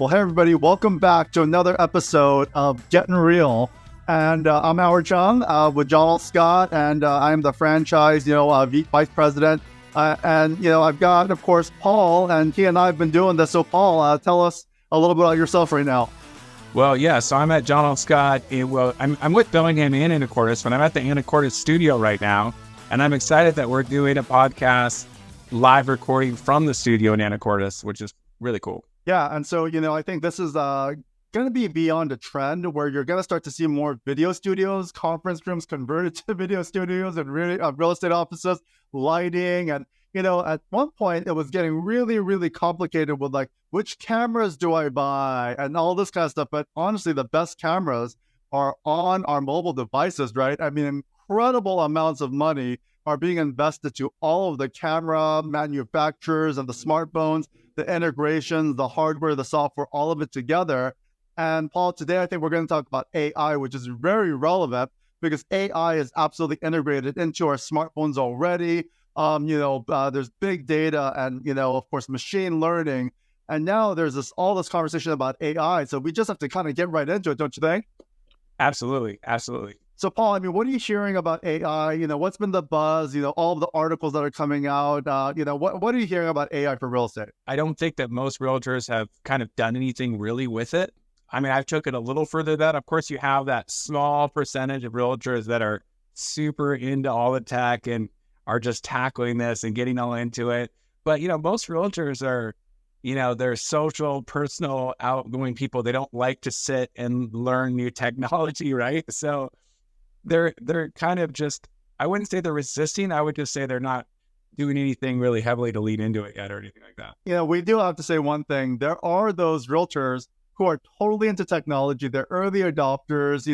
Well, hey, everybody, welcome back to another episode of Getting Real. And I'm Howard Chung with John Scott, and I'm the franchise, vice president. And I've got, of course, Paul, and he and I have been doing this. So, Paul, tell us a little bit about yourself right now. Well, yeah, so I'm at John Scott. I'm with Bellingham and Anacortes, but I'm at the Anacortes studio right now. And I'm excited that we're doing a podcast live recording from the studio in Anacortes, which is really cool. Yeah, and so, I think this is going to be beyond a trend where you're going to start to see more video studios, conference rooms converted to video studios, and really real estate offices, lighting. And, at one point, it was getting really, really complicated with like, which cameras do I buy and all this kind of stuff. But honestly, the best cameras are on our mobile devices, right? I mean, incredible amounts of money are being invested to all of the camera manufacturers and the smartphones, the integrations, the hardware, the software, all of it together. And Paul, today I think we're going to talk about AI, which is very relevant because AI is absolutely integrated into our smartphones already. There's big data and, of course, machine learning. And now there's all this conversation about AI. So we just have to kind of get right into it, don't you think? Absolutely. So, Paul, I mean, what are you hearing about AI? What's been the buzz? All of the articles that are coming out. What are you hearing about AI for real estate? I don't think that most realtors have kind of done anything really with it. I mean, I've took it a little further than that. Of course, you have that small percentage of realtors that are super into all the tech and are just tackling this and getting all into it. But, most realtors are, they're social, personal, outgoing people. They don't like to sit and learn new technology, right? So they're kind of just, I wouldn't say they're resisting. I would just say they're not doing anything really heavily to lead into it yet or anything like that. We do have to say one thing. There are those realtors who are totally into technology. They're early adopters.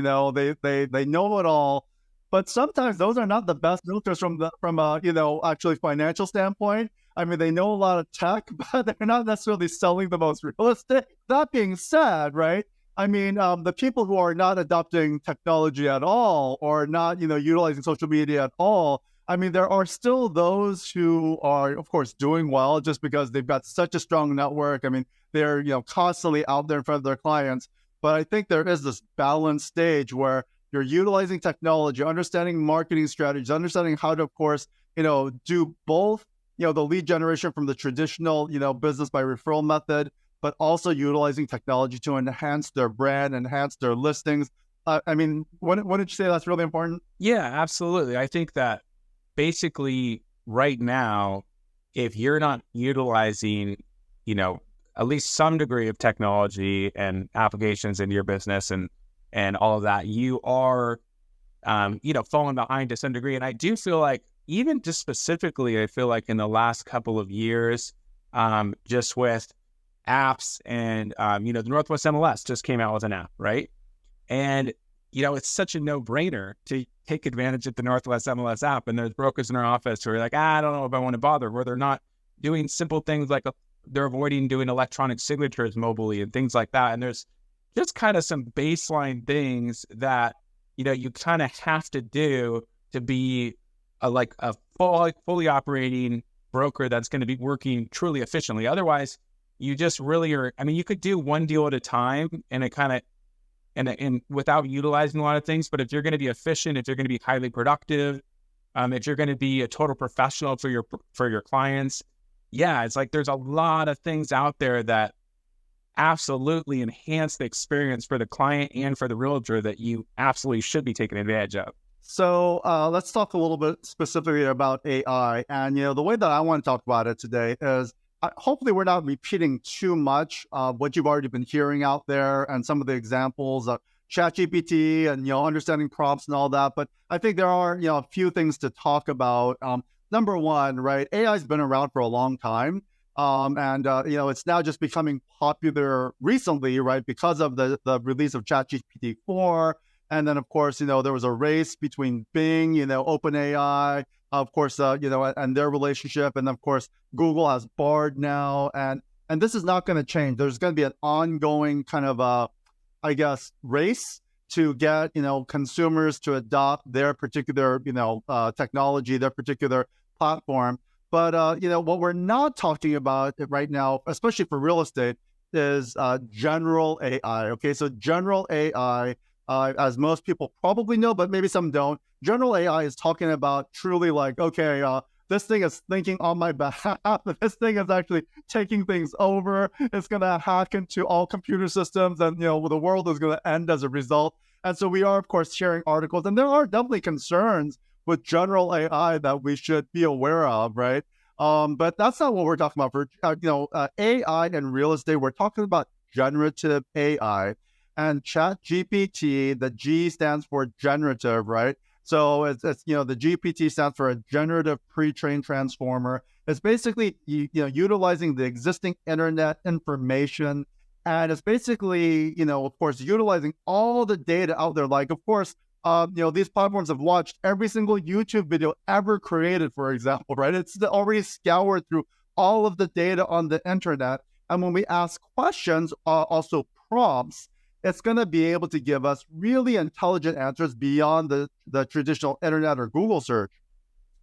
They know it all. But sometimes those are not the best realtors from a actually financial standpoint. I mean, they know a lot of tech, but they're not necessarily selling the most real estate. That being said, right? I mean, the people who are not adopting technology at all or not, utilizing social media at all, I mean, there are still those who are, of course, doing well just because they've got such a strong network. I mean, they're, constantly out there in front of their clients. But I think there is this balanced stage where you're utilizing technology, understanding marketing strategies, understanding how to, of course, do both, the lead generation from the traditional, business by referral method, but also utilizing technology to enhance their brand, enhance their listings. I mean, wouldn't you say that's really important? Yeah, absolutely. I think that basically right now, if you're not utilizing, at least some degree of technology and applications into your business and all of that, you are, falling behind to some degree. And I do feel like, even just specifically, I feel like in the last couple of years, just with apps and, the Northwest MLS just came out with an app, right? And, it's such a no-brainer to take advantage of the Northwest MLS app. And there's brokers in our office who are like, I don't know if I want to bother, where they're not doing simple things like they're avoiding doing electronic signatures mobily and things like that. And there's just kind of some baseline things that, you kind of have to do to be a fully operating broker that's going to be working truly efficiently. Otherwise, you just really are. I mean, you could do one deal at a time and it kind of, and without utilizing a lot of things. But if you're going to be efficient, if you're going to be highly productive, if you're going to be a total professional for your clients, yeah, it's like there's a lot of things out there that absolutely enhance the experience for the client and for the realtor that you absolutely should be taking advantage of. So let's talk a little bit specifically about AI. And, the way that I want to talk about it today is hopefully we're not repeating too much of what you've already been hearing out there and some of the examples of ChatGPT and, understanding prompts and all that. But I think there are, a few things to talk about. Number one, right, AI has been around for a long time. It's now just becoming popular recently, right, because of the release of ChatGPT 4. And then, of course, there was a race between Bing, OpenAI, of course, and their relationship. And of course, Google has Bard now. And this is not going to change. There's going to be an ongoing kind of, race to get, consumers to adopt their particular, technology, their particular platform. But, what we're not talking about right now, especially for real estate, is general AI. Okay, so general AI, as most people probably know, but maybe some don't, general AI is talking about truly like, okay, this thing is thinking on my behalf. This thing is actually taking things over. It's going to hack into all computer systems, and the world is going to end as a result. And so we are, of course, sharing articles, and there are definitely concerns with general AI that we should be aware of, right? But that's not what we're talking about for AI and real estate. We're talking about generative AI, and ChatGPT. The G stands for generative, right? So it's the GPT stands for a generative pre-trained transformer. It's basically utilizing the existing internet information, and it's basically of course utilizing all the data out there. Like of course these platforms have watched every single YouTube video ever created, for example, right? It's already scoured through all of the data on the internet, and when we ask questions, also prompts, it's going to be able to give us really intelligent answers beyond the traditional internet or Google search.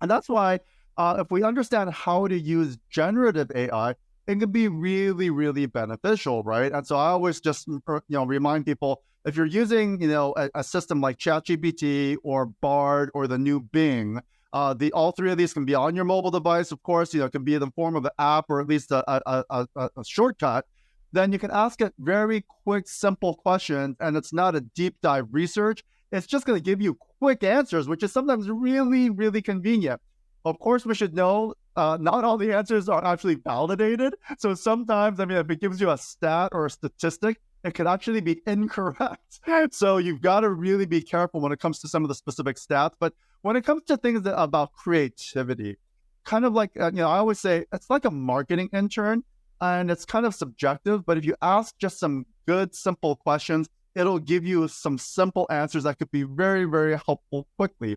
And that's why if we understand how to use generative AI, it can be really, really beneficial, right? And so I always just remind people, if you're using a system like ChatGPT or Bard or the new Bing, all three of these can be on your mobile device. Of course, it can be in the form of an app or at least a shortcut. Then you can ask it very quick, simple questions, and it's not a deep dive research. It's just going to give you quick answers, which is sometimes really, really convenient. Of course, we should know not all the answers are actually validated. So sometimes, if it gives you a stat or a statistic, it could actually be incorrect. So you've got to really be careful when it comes to some of the specific stats. But when it comes to things about creativity, kind of like, I always say, it's like a marketing intern. And it's kind of subjective, but if you ask just some good, simple questions, it'll give you some simple answers that could be very, very helpful quickly.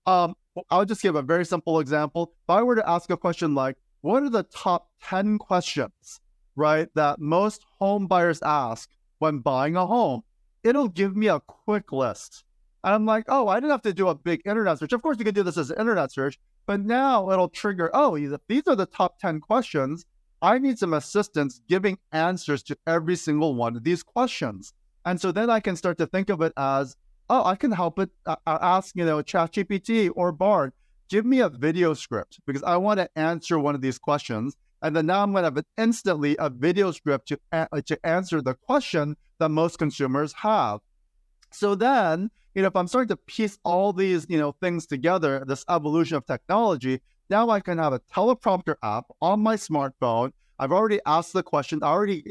I'll just give a very simple example. If I were to ask a question like, what are the top 10 questions, right, that most home buyers ask when buying a home? It'll give me a quick list. And I'm like, oh, I didn't have to do a big internet search. Of course, you could do this as an internet search, but now it'll trigger, oh, these are the top 10 questions. I need some assistance giving answers to every single one of these questions. And so then I can start to think of it as, oh, I can help it ask, ChatGPT or Bard, give me a video script because I want to answer one of these questions. And then now I'm going to have instantly a video script to answer the question that most consumers have. So then, if I'm starting to piece all these, things together, this evolution of technology, now I can have a teleprompter app on my smartphone. I've already asked the question. I already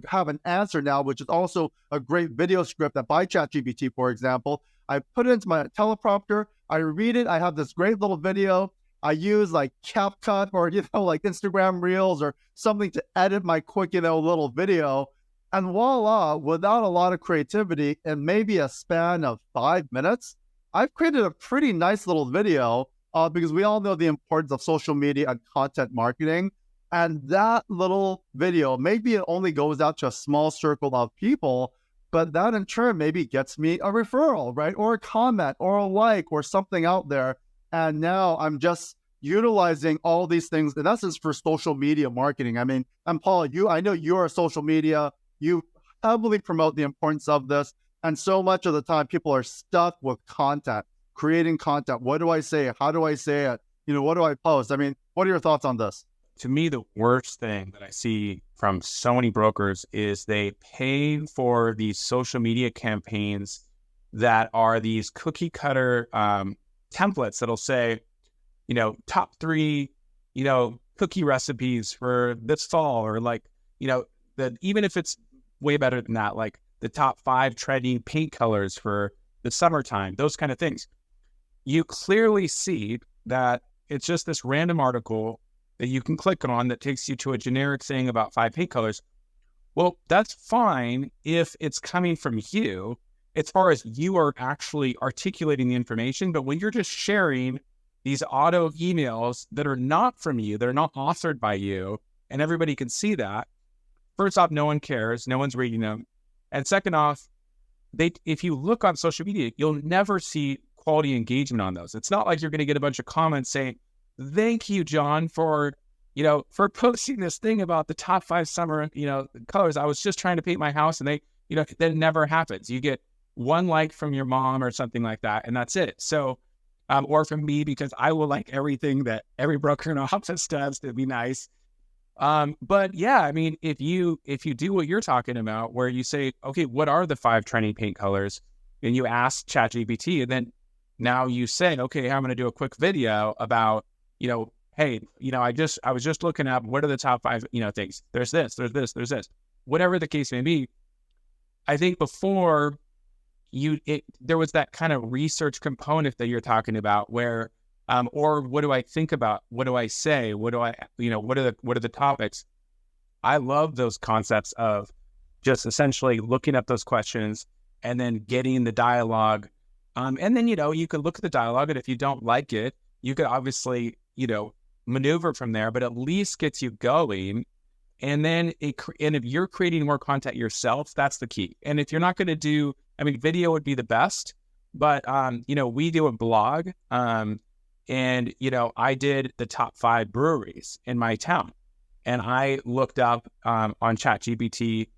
have an answer now, which is also a great video script that by ChatGPT, for example. I put it into my teleprompter. I read it. I have this great little video. I use like CapCut or, like Instagram Reels or something to edit my quick, little video. And voila, without a lot of creativity and maybe a span of 5 minutes, I've created a pretty nice little video. Because we all know the importance of social media and content marketing. And that little video, maybe it only goes out to a small circle of people, but that in turn maybe gets me a referral, right? Or a comment or a like or something out there. And now I'm just utilizing all these things, in essence, for social media marketing. And Paul, I know you're a social media, you heavily promote the importance of this. And so much of the time people are stuck with content. Creating content. What do I say? How do I say it? What do I post? What are your thoughts on this? To me, the worst thing that I see from so many brokers is they pay for these social media campaigns that are these cookie cutter templates that'll say, top 3, cookie recipes for this fall, or like, that even if it's way better than that, like the top 5 trending paint colors for the summertime, those kind of things. You clearly see that it's just this random article that you can click on that takes you to a generic thing about 5 paint colors. Well, that's fine if it's coming from you, as far as you are actually articulating the information. But when you're just sharing these auto emails that are not from you, they're not authored by you, and everybody can see that, first off, no one cares. No one's reading them. And second off, if you look on social media, you'll never see quality engagement on those. It's not like you're going to get a bunch of comments saying, thank you, John, for for posting this thing about the top 5 summer, colors. I was just trying to paint my house, and that never happens. You get one like from your mom or something like that, and that's it. So, or from me, because I will like everything that every broker in office does to be nice. But yeah, I mean, if you do what you're talking about, where you say, okay, what are the 5 trending paint colors? And you ask ChatGPT, and then now you say, okay, I'm going to do a quick video about, hey, I was just looking up what are the top 5, things. There's this, there's this, there's this, whatever the case may be. I think before there was that kind of research component that you're talking about where, or what do I think about? What do I say? What are the topics? I love those concepts of just essentially looking up those questions and then getting the dialogue. And then, you could look at the dialogue, and if you don't like it, you could obviously, maneuver from there, but at least gets you going. And then and if you're creating more content yourself, that's the key. And if you're not going to do, video would be the best, but, we do a blog, and, I did the top 5 breweries in my town, and I looked up, on ChatGPT,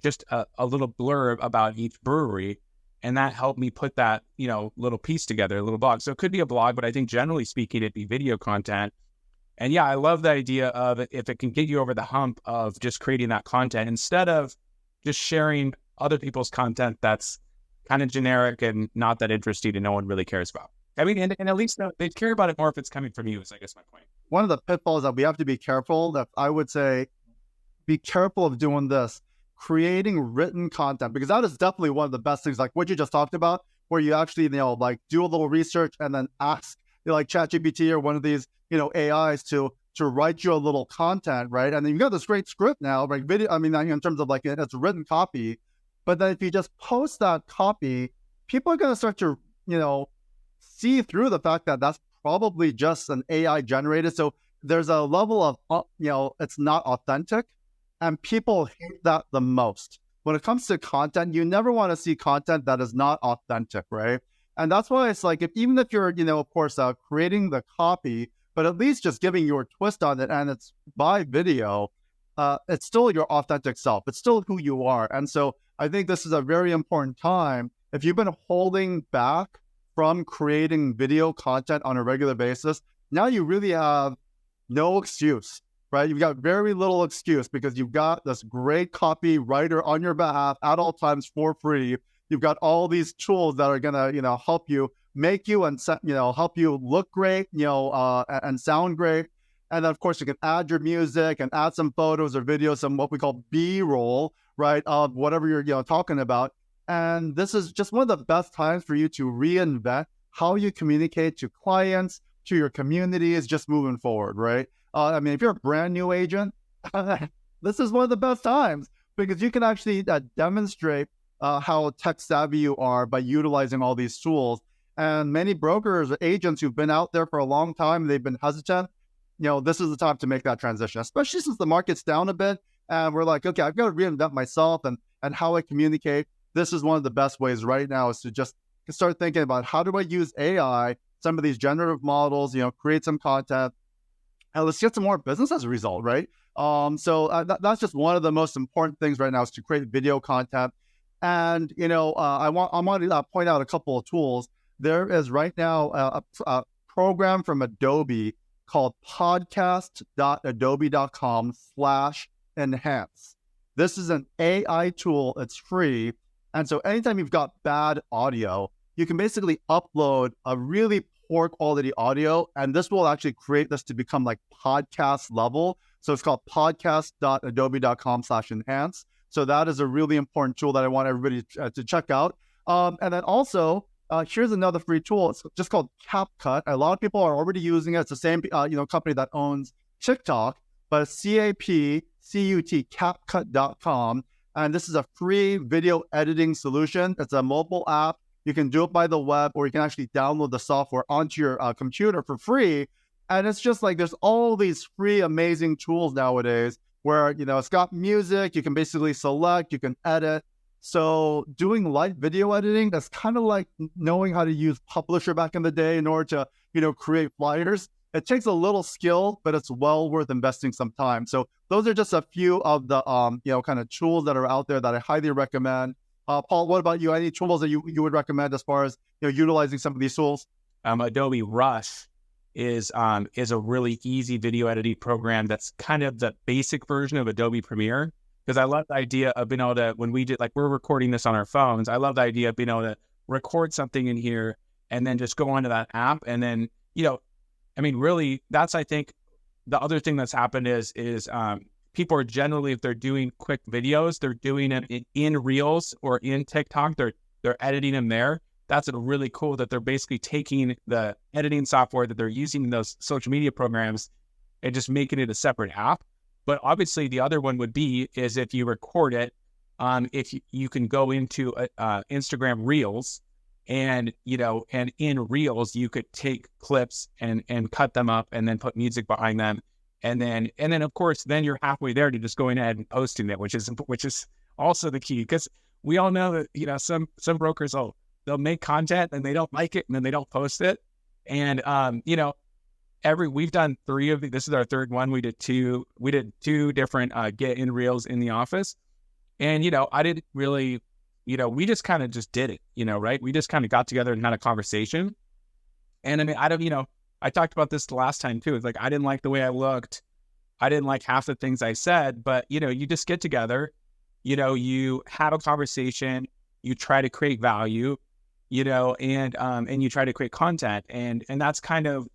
just a little blurb about each brewery. And that helped me put that, little piece together, a little blog. So it could be a blog, but I think generally speaking, it'd be video content. And yeah, I love the idea of if it can get you over the hump of just creating that content instead of just sharing other people's content that's kind of generic and not that interesting and no one really cares about. And at least they care about it more if it's coming from you, is I guess my point. One of the pitfalls that we have to be careful, that I would say, be careful of doing this, creating written content, because that is definitely one of the best things, like what you just talked about, where you actually, do a little research and then ask, like ChatGPT or one of these, AIs to write you a little content, right? And then you've got this great script now, right? Video, in terms of it's written copy, but then if you just post that copy, people are going to start to, see through the fact that that's probably just an AI generated. So there's a level of, it's not authentic. And people hate that the most. When it comes to content, you never want to see content that is not authentic, right? And that's why it's like, even if you're, of course, creating the copy, but at least just giving your twist on it, and it's by video, it's still your authentic self. It's still who you are. And so I think this is a very important time. If you've been holding back from creating video content on a regular basis, now you really have no excuse. Right? You've got very little excuse because you've got this great copywriter on your behalf at all times for free. You've got all these tools that are gonna, help you make you and help you look great, and sound great. And then of course you can add your music and add some photos or videos, some what we call B-roll, right, of whatever you're talking about. And this is just one of the best times for you to reinvent how you communicate to clients, to your communities, just moving forward, right? If you're a brand new agent, this is one of the best times because you can actually demonstrate how tech savvy you are by utilizing all these tools. And many brokers or agents who've been out there for a long time, they've been hesitant. This is the time to make that transition, especially since the market's down a bit. And we're like, okay, I've got to reinvent myself and how I communicate. This is one of the best ways right now is to just start thinking about how do I use AI, some of these generative models, create some content. And let's get some more business as a result, right? So that's just one of the most important things right now is to create video content. And, I want to point out a couple of tools. There is right now a program from Adobe called podcast.adobe.com/enhance. This is an AI tool. It's free. And so anytime you've got bad audio, you can basically upload a really poor quality audio, and this will actually create this to become like podcast level. So it's called podcast.adobe.com/enhance. So that is a really important tool that I want everybody to check out. And then also, here's another free tool. It's just called CapCut. A lot of people are already using it. It's the same company that owns TikTok, but it's CapCut, CapCut.com. And this is a free video editing solution. It's a mobile app. You can do it by the web, or you can actually download the software onto your computer for free. And it's just like there's all these free, amazing tools nowadays where, it's got music. You can basically select, you can edit. So doing live video editing, that's kind of like knowing how to use Publisher back in the day in order to, create flyers. It takes a little skill, but it's well worth investing some time. So those are just a few of the kind of tools that are out there that I highly recommend. Paul, what about you? Any tools that you would recommend as far as utilizing some of these tools? Adobe Rush is a really easy video editing program that's kind of the basic version of Adobe Premiere. Because I love the idea of being able to, when we did, like we're recording this on our phones, I love the idea of being able to record something in here and then just go onto that app. And then, really, that's, I think, the other thing that's happened is people are generally, if they're doing quick videos, they're doing it in Reels or in TikTok, they're editing them there. That's really cool that they're basically taking the editing software that they're using in those social media programs and just making it a separate app. But obviously the other one would be is if you record it, if you can go into Instagram Reels and in Reels, you could take clips and cut them up and then put music behind them. And then of course, then you're halfway there to just going ahead and posting it, which is also the key. Because we all know that, some brokers they'll make content and they don't like it and then they don't post it. And, we've done 3 of these. This is our 3rd one. We did 2 different get in Reels in the office. And, I didn't really, we just kind of just did it, right? We just kind of got together and had a conversation. And I mean, I talked about this the last time too. It's like, I didn't like the way I looked. I didn't like half the things I said, but you just get together, you have a conversation, you try to create value, and you try to create content. And that's kind of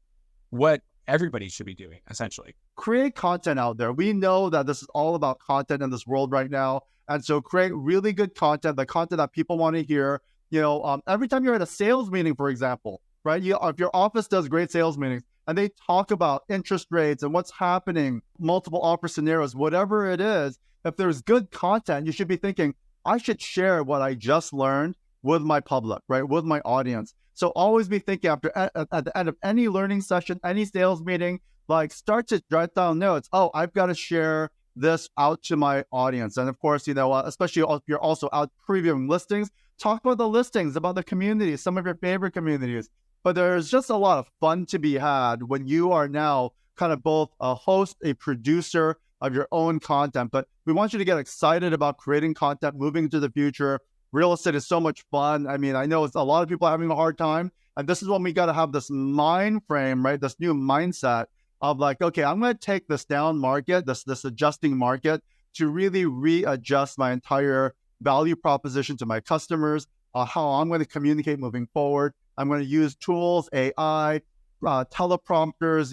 what everybody should be doing, essentially. Create content out there. We know that this is all about content in this world right now. And so create really good content, the content that people want to hear. Every time you're at a sales meeting, for example, right? If your office does great sales meetings and they talk about interest rates and what's happening, multiple offer scenarios, whatever it is, if there's good content, you should be thinking, I should share what I just learned with my public, right? With my audience. So always be thinking at the end of any learning session, any sales meeting, like start to jot down notes. Oh, I've got to share this out to my audience. And of course, especially if you're also out previewing listings, talk about the listings, about the community, some of your favorite communities. But there's just a lot of fun to be had when you are now kind of both a host, a producer of your own content. But we want you to get excited about creating content, moving into the future. Real estate is so much fun. I mean, I know it's a lot of people are having a hard time. And this is when we got to have this mind frame, right? This new mindset of like, okay, I'm going to take this down market, this adjusting market to really readjust my entire value proposition to my customers, how I'm going to communicate moving forward. I'm going to use tools, AI, teleprompters,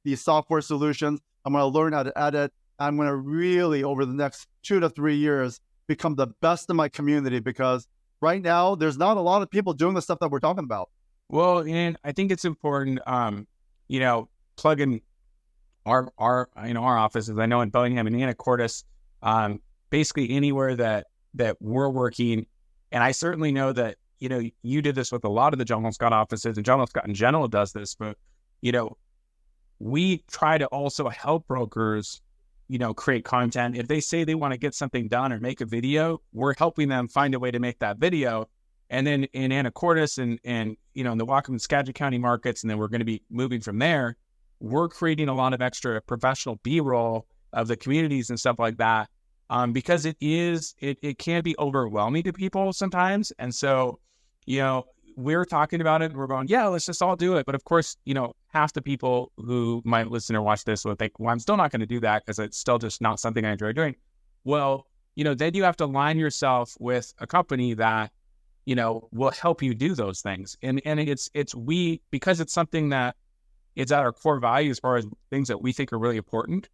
these software solutions. I'm going to learn how to edit. I'm going to really, over the next 2 to 3 years, become the best in my community, because right now there's not a lot of people doing the stuff that we're talking about. Well, and I think it's important, plug in our offices. I know in Bellingham and Anacortes, basically anywhere that we're working. And I certainly know that, you did this with a lot of the John Scott offices, and John Scott in general does this, but, we try to also help brokers, create content. If they say they want to get something done or make a video, we're helping them find a way to make that video. And then in Anacortes and in the Whatcom and Skagit County markets, and then we're going to be moving from there, we're creating a lot of extra professional B-roll of the communities and stuff like that, because it can be overwhelming to people sometimes. And so, we're talking about it and we're going, yeah, let's just all do it. But of course, half the people who might listen or watch this will think, well, I'm still not going to do that because it's still just not something I enjoy doing. Well, then you have to align yourself with a company that, will help you do those things. And because it's something that is at our core value as far as things that we think are really important,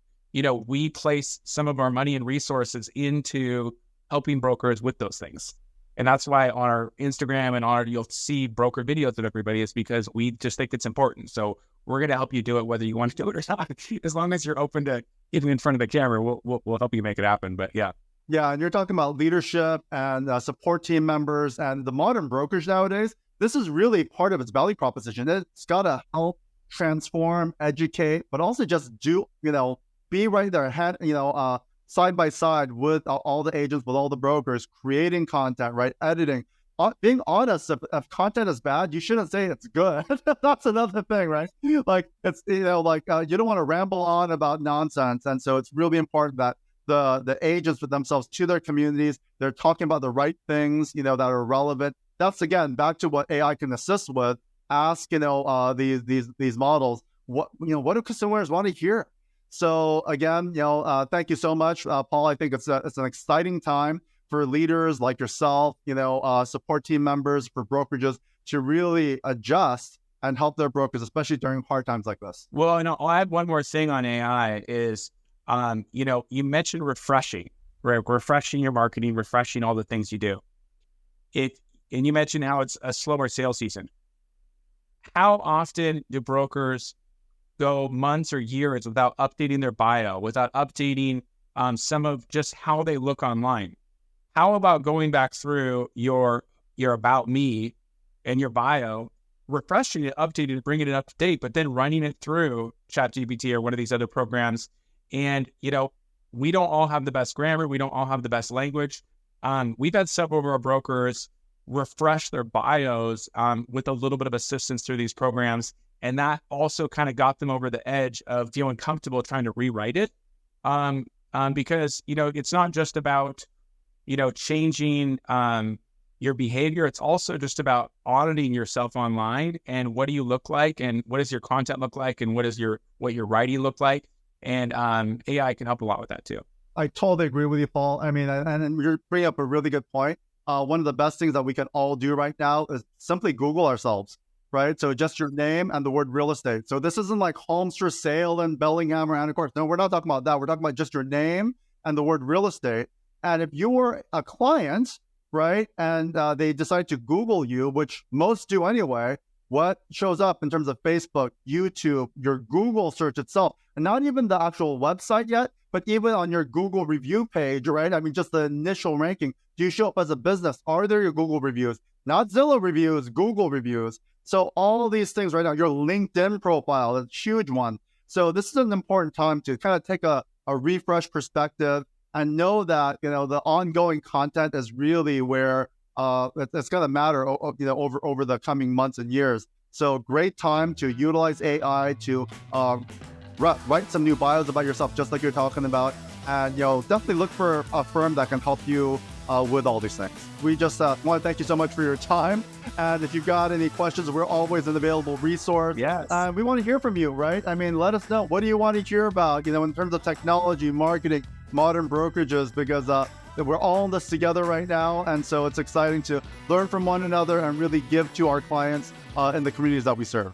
we place some of our money and resources into helping brokers with those things. And that's why on our Instagram and you'll see broker videos of everybody, is because we just think it's important. So we're going to help you do it, whether you want to do it or not. As long as you're open to getting in front of the camera, we'll help you make it happen. But yeah. Yeah. And you're talking about leadership and support team members and the modern brokers nowadays. This is really part of its value proposition. It's got to help transform, educate, but also just do, be right there, side by side with all the agents, with all the brokers, creating content, right? Editing. being honest, if content is bad, you shouldn't say it's good. That's another thing, right? Like it's, you don't want to ramble on about nonsense. And so it's really important that the agents with themselves to their communities, they're talking about the right things, that are relevant. That's again, back to what AI can assist with. Ask, these models, what do consumers want to hear? So again, thank you so much, Paul. I think it's an exciting time for leaders like yourself, support team members, for brokerages to really adjust and help their brokers, especially during hard times like this. Well, I'll add one more thing on AI is, you mentioned refreshing, right? Refreshing your marketing, refreshing all the things you do. And you mentioned how it's a slower sales season. How often do brokers go months or years without updating their bio, without updating some of just how they look online? How about going back through your About Me and your bio, refreshing it, updating it, bringing it up to date, but then running it through ChatGPT or one of these other programs? And, we don't all have the best grammar. We don't all have the best language. We've had several of our brokers refresh their bios with a little bit of assistance through these programs. And that also kind of got them over the edge of feeling comfortable trying to rewrite it. Because, it's not just about, changing your behavior. It's also just about auditing yourself online and what do you look like and what does your content look like and what your writing look like. And AI can help a lot with that too. I totally agree with you, Paul. I mean, and you're bringing up a really good point. One of the best things that we can all do right now is simply Google ourselves, right? So just your name and the word real estate. So this isn't like homes for sale in Bellingham or Anacortes. No, we're not talking about that. We're talking about just your name and the word real estate. And if you were a client, right, and they decide to Google you, which most do anyway, what shows up in terms of Facebook, YouTube, your Google search itself, and not even the actual website yet, but even on your Google review page, right? I mean, just the initial ranking. Do you show up as a business? Are there your Google reviews? Not Zillow reviews, Google reviews. So all of these things right now, your LinkedIn profile, a huge one. So this is an important time to kind of take a refresh perspective and know that, the ongoing content is really where it's going to matter, over the coming months and years. So great time to utilize AI to write some new bios about yourself, just like you're talking about. And, definitely look for a firm that can help you with all these things. We just want to thank you so much for your time. And if you've got any questions, we're always an available resource. Yes. We want to hear from you, right? I mean, let us know. What do you want to hear about, in terms of technology, marketing, modern brokerages, because we're all in this together right now. And so it's exciting to learn from one another and really give to our clients in the communities that we serve.